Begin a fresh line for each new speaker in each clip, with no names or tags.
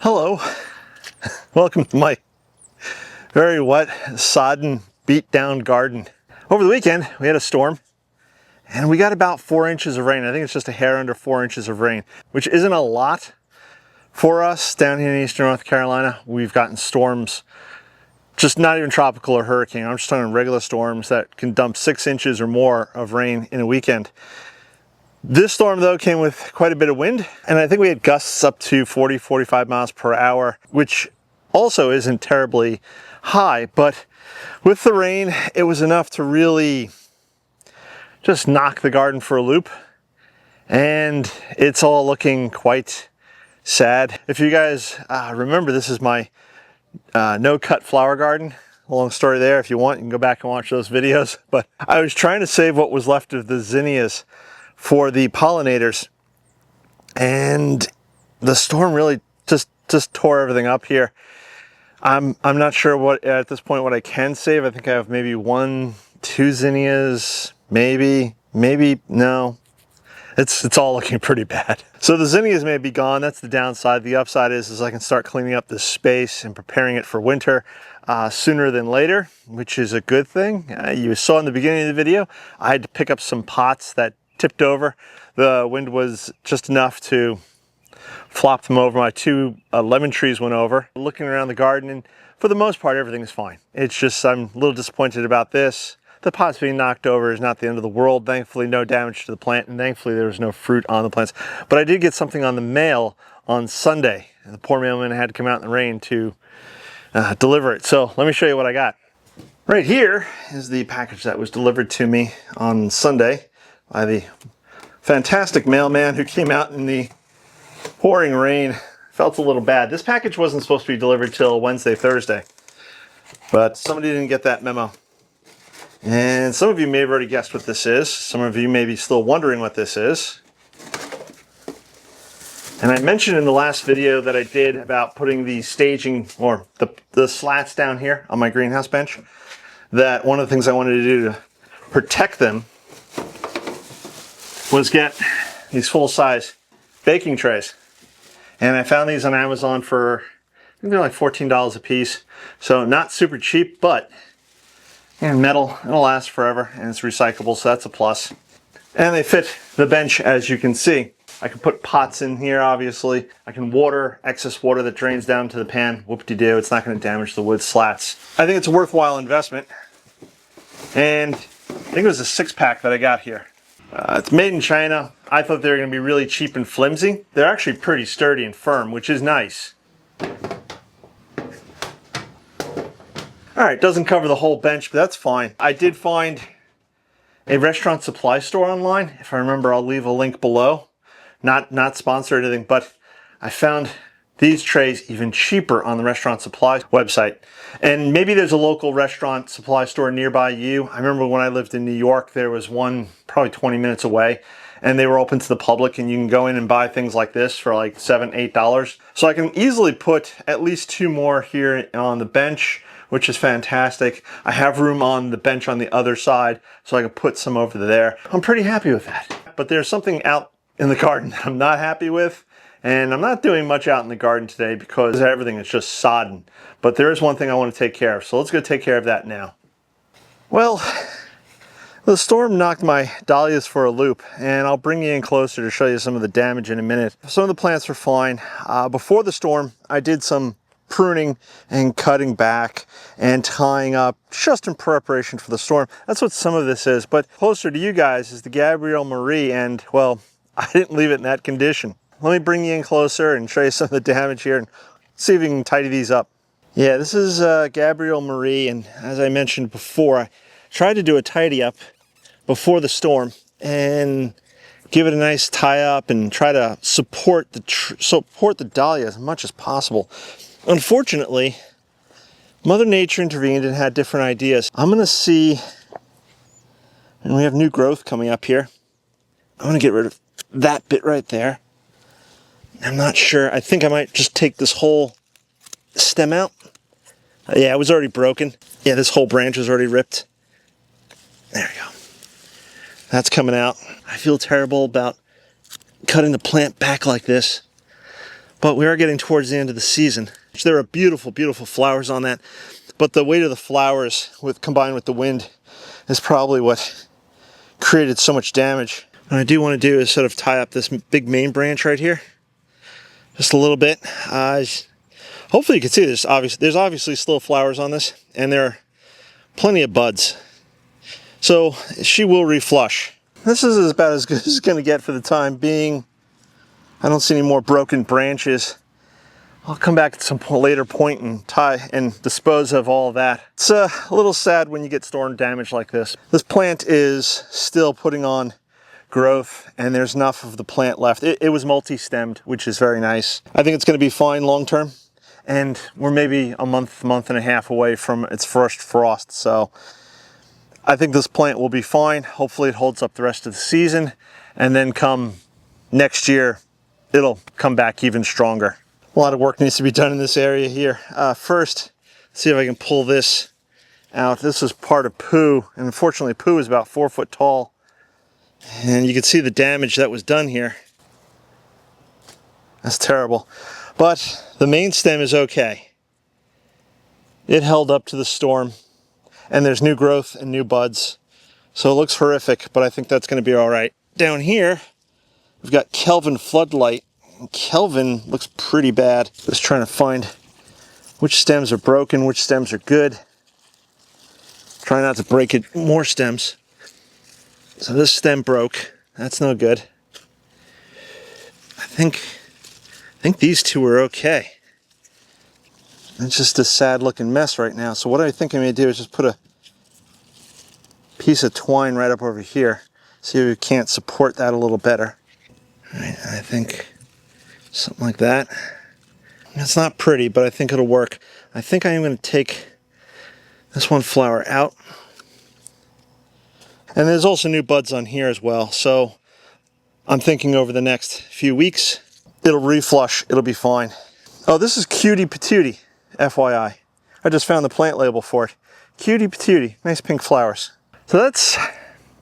Hello, welcome to my very wet, sodden, beat down garden. Over the weekend, we had a storm and we got about 4 inches of rain. I think it's just a hair under 4 inches of rain, which isn't a lot for us down here in eastern North Carolina. We've gotten storms, just not even tropical or hurricane. I'm just talking regular storms that can dump 6 inches or more of rain in a weekend. This storm though came with quite a bit of wind, and I think we had gusts up to 40-45 miles per hour, which also isn't terribly high, but with the rain, it was enough to really just knock the garden for a loop, and it's all looking quite sad. If you guys remember, this is my no-cut flower garden. Long story there. If you want, you can go back and watch those videos, but I was trying to save what was left of the zinnias for the pollinators, and the storm really just tore everything up here. I'm not sure what at this point what I can save. I think I have maybe 1-2 zinnias, maybe no. It's all looking pretty bad. So the zinnias may be gone. That's the downside. The upside is I can start cleaning up this space and preparing it for winter sooner than later, which is a good thing. You saw in the beginning of the video, I had to pick up some pots that tipped over. The wind was just enough to flop them over. My 2 lemon trees went over. Looking around the garden, and for the most part everything is fine. It's just I'm a little disappointed about this. The pots being knocked over is not the end of the world. Thankfully no damage to the plant, and thankfully there was no fruit on the plants. But I did get something on the mail on Sunday, and the poor mailman had to come out in the rain to deliver it. So let me show you what I got. Right here is the package that was delivered to me on Sunday by the fantastic mailman who came out in the pouring rain. Felt a little bad. This package wasn't supposed to be delivered till Wednesday, Thursday, but somebody didn't get that memo. And some of you may have already guessed what this is. Some of you may be still wondering what this is. And I mentioned in the last video that I did about putting the staging or the slats down here on my greenhouse bench, that one of the things I wanted to do to protect them was get these full-size baking trays. And I found these on Amazon for, I think they're like $14 a piece. So not super cheap, but metal, it'll last forever, and it's recyclable, so that's a plus. And they fit the bench, as you can see. I can put pots in here, obviously. I can water excess water that drains down to the pan. Whoop-de-doo, it's not going to damage the wood slats. I think it's a worthwhile investment. And I think it was a 6-pack that I got here. It's made in China. I thought they were going to be really cheap and flimsy. They're actually pretty sturdy and firm, which is nice. Alright, doesn't cover the whole bench, but that's fine. I did find a restaurant supply store online. If I remember, I'll leave a link below. Not sponsored or anything, but I found these trays even cheaper on the restaurant supply website. And maybe there's a local restaurant supply store nearby you. I remember when I lived in New York, there was one probably 20 minutes away, and they were open to the public, and you can go in and buy things like this for like $7, $8. So I can easily put at least 2 more here on the bench, which is fantastic. I have room on the bench on the other side, so I can put some over there. I'm pretty happy with that. But there's something out in the garden that I'm not happy with, and I'm not doing much out in the garden today because everything is just sodden. But there is one thing I want to take care of, so let's go take care of that now. Well, the storm knocked my dahlias for a loop, and I'll bring you in closer to show you some of the damage in a minute. Some of the plants were fine. Before the storm, I did some pruning and cutting back and tying up just in preparation for the storm. That's what some of this is. But closer to you guys is the Gabrielle Marie, and well, I didn't leave it in that condition. Let me bring you in closer and show you some of the damage here and see if we can tidy these up. Yeah, this is Gabrielle Marie, and as I mentioned before, I tried to do a tidy up before the storm and give it a nice tie up and try to support the dahlia as much as possible. Unfortunately, Mother Nature intervened and had different ideas. I'm gonna see, and we have new growth coming up here. I'm gonna get rid of that bit right there. I'm not sure. I think I might just take this whole stem out. Yeah, it was already broken. Yeah, this whole branch was already ripped. There we go. That's coming out. I feel terrible about cutting the plant back like this, but we are getting towards the end of the season. There are beautiful, beautiful flowers on that, but the weight of the flowers combined with the wind is probably what created so much damage. What I do want to do is sort of tie up this big main branch right here, just a little bit. Hopefully you can see there's obviously still flowers on this, and there are plenty of buds. So she will reflush. This is about as good as it's going to get for the time being. I don't see any more broken branches. I'll come back at some later point and tie and dispose of all of that. It's a little sad when you get storm damage like this. This plant is still putting on growth, and there's enough of the plant left. It was multi-stemmed, which is very nice. I think it's going to be fine long term, and we're maybe a month and a half away from its first frost, so I think this plant will be fine. Hopefully it holds up the rest of the season, and then come next year, it'll come back even stronger. A lot of work needs to be done in this area here. First, let's see if I can pull this out. This is part of Pooh, and unfortunately Pooh is about 4 foot tall. And you can see the damage that was done here. That's terrible. But the main stem is okay. It held up to the storm, and there's new growth and new buds. So it looks horrific, but I think that's going to be all right. Down here, we've got Kelvin Floodlight. And Kelvin looks pretty bad. Just trying to find which stems are broken, which stems are good. Try not to break it more stems. So this stem broke. That's no good. I think these two are okay. It's just a sad looking mess right now. So what I think I may do is just put a piece of twine right up over here. See if we can't support that a little better. All right, I think something like that. It's not pretty, but I think it'll work. I think I am going to take this one flower out. And there's also new buds on here as well. So I'm thinking over the next few weeks, it'll reflush, it'll be fine. Oh, this is Cutie Patootie, FYI. I just found the plant label for it. Cutie Patootie, nice pink flowers. So that's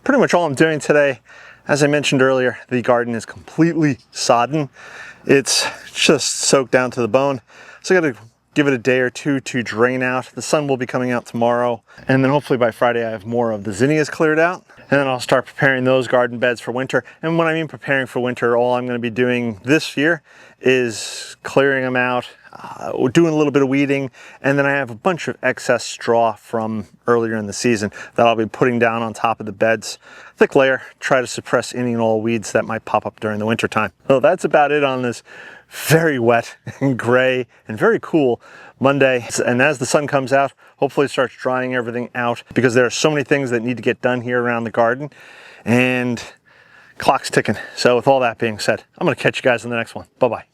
pretty much all I'm doing today. As I mentioned earlier, the garden is completely sodden. It's just soaked down to the bone. So I gotta give it a day or two to drain out. The sun will be coming out tomorrow, and then hopefully by Friday I have more of the zinnias cleared out, and then I'll start preparing those garden beds for winter. And when I mean preparing for winter, all I'm going to be doing this year is clearing them out, doing a little bit of weeding, and then I have a bunch of excess straw from earlier in the season that I'll be putting down on top of the beds. Thick layer, try to suppress any and all weeds that might pop up during the winter time. So that's about it on this very wet and gray and very cool Monday. And as the sun comes out, hopefully it starts drying everything out, because there are so many things that need to get done here around the garden, and clock's ticking. So with all that being said, I'm going to catch you guys in the next one. Bye-bye.